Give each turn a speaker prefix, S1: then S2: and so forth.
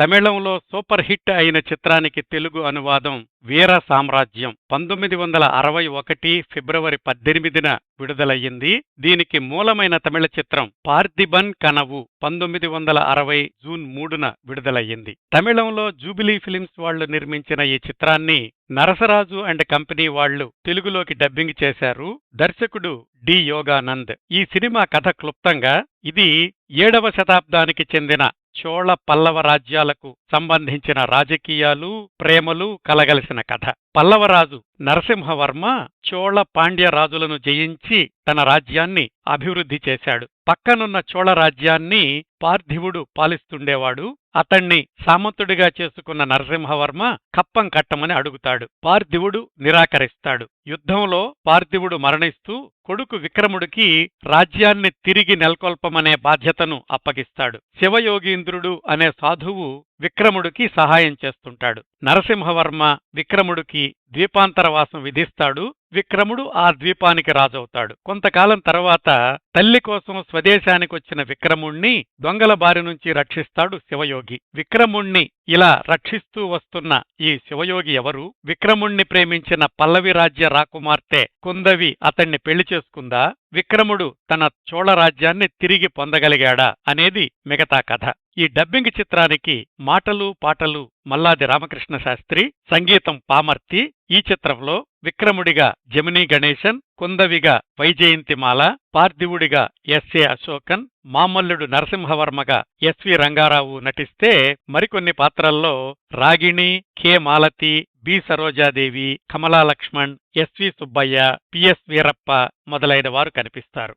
S1: తమిళంలో super hit అయిన చిత్రానికి తెలుగు అనువాదం వీర సామ్రాజ్యం 1961 ఫిబ్రవరి 18న విడుదలయ్యింది. దీనికి మూలమైన తమిళ చిత్రం పార్థిబన్ కనవు 1960 జూన్ 3న విడుదలయ్యింది. తమిళంలో జూబిలీ ఫిలిమ్స్ వాళ్లు నిర్మించిన ఈ చిత్రాన్ని నరసరాజు అండ్ కంపెనీ వాళ్లు తెలుగులోకి డబ్బింగ్ చేశారు. దర్శకుడు డి యోగానంద్. ఈ సినిమా కథ క్లుప్తంగా ఇది 7వ శతాబ్దానికి చెందిన చోళ పల్లవ రాజ్యాలకు సంబంధించిన రాజకీయాలు, ప్రేమలు కలగలిసిన కథ. పల్లవరాజు నరసింహవర్మ చోళ పాండ్య రాజులను జయించి తన రాజ్యాన్ని అభివృద్ధి చేశాడు. పక్కనున్న చోళ రాజ్యాన్ని పార్థివుడు పాలిస్తుండేవాడు. అతణ్ణి సామంతుడిగా చేసుకున్న నరసింహవర్మ కప్పం కట్టమని అడుగుతాడు. పార్థివుడు నిరాకరిస్తాడు. యుద్ధంలో పార్థివుడు మరణిస్తూ కొడుకు విక్రముడికి రాజ్యాన్ని తిరిగి నెలకొల్పమనే బాధ్యతను అప్పగిస్తాడు. శివయోగీంద్రుడు అనే సాధువు విక్రముడికి సహాయం చేస్తుంటాడు. నరసింహవర్మ విక్రముడికి ద్వీపాంతరవాసం విధిస్తాడు. విక్రముడు ఆ ద్వీపానికి రాజవుతాడు. కొంతకాలం తర్వాత తల్లి కోసం స్వదేశానికొచ్చిన విక్రముణ్ణి దొంగల బారి నుంచి రక్షిస్తాడు శివయోగి. విక్రముణ్ణి ఇలా రక్షిస్తూ వస్తున్న ఈ శివయోగి ఎవరు? విక్రముణ్ణి ప్రేమించిన పల్లవి రాజ్య రాకుమార్తె కుందవి అతణ్ణి పెళ్లి చేసుకుందా? విక్రముడు తన చోళ రాజ్యాన్ని తిరిగి పొందగలిగాడా అనేది మిగతా కథ. ఈ డబ్బింగ్ చిత్రానికి మాటలు పాటలు మల్లాది రామకృష్ణ శాస్త్రి, సంగీతం పామర్తి. ఈ చిత్రంలో విక్రముడిగా జమినీ గణేశన్, కుందవిగా వైజయంతిమాల, పార్థివుడిగా ఎస్ఏ అశోకన్, మామల్లుడు నరసింహవర్మగా ఎస్వి రంగారావు నటిస్తే మరికొన్ని పాత్రల్లో రాగిణి, కె మాలతి, బి సరోజాదేవి, కమలా లక్ష్మణ్, ఎస్వి సుబ్బయ్య, పిఎస్ వీరప్ప మొదలైన వారు కనిపిస్తారు.